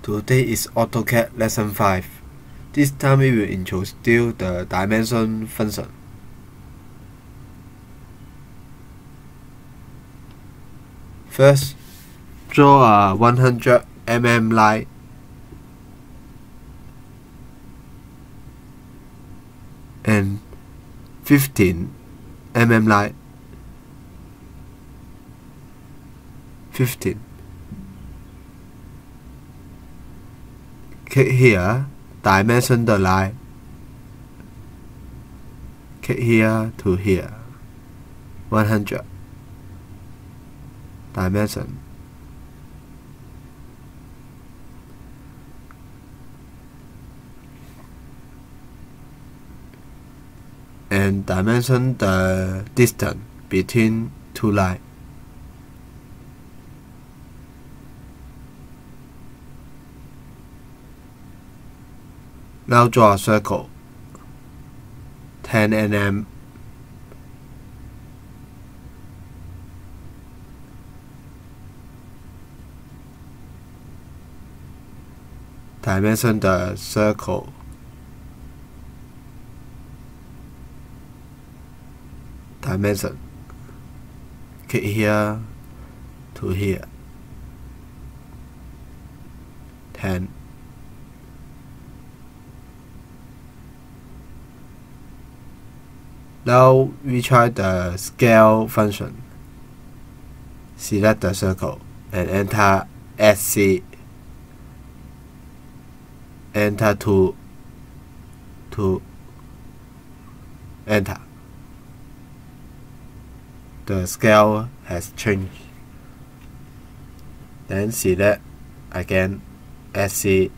Today is Autocad Lesson 5. This time we will introduce the dimension function. First, draw a 100 mm line and 15 mm line. 15. Click here, dimension the line. Click here to here. 100. Dimension. And dimension the distance between two lines. Now draw a circle, 10 mm. Dimension the circle. Dimension. Click here to here. 10. Now we try the scale function. Select the circle and enter SC. Enter to enter. The scale has changed. Then select again SC.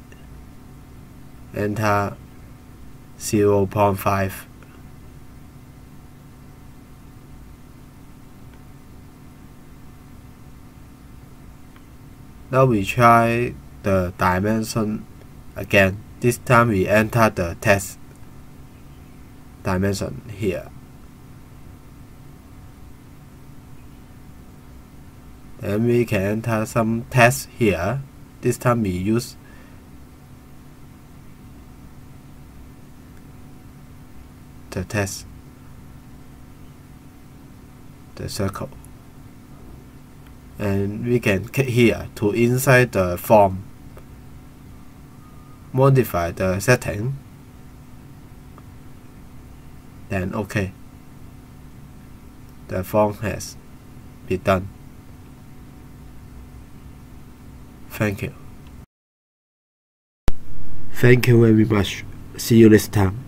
Enter 0.5. Now we try the dimension again. This time we enter the test dimension here. Then we can enter some text here. This time we use the text, the circle. And we can click here to inside the form. Modify the setting. Then OK. The form has been done. Thank you. Thank you very much. See you next time.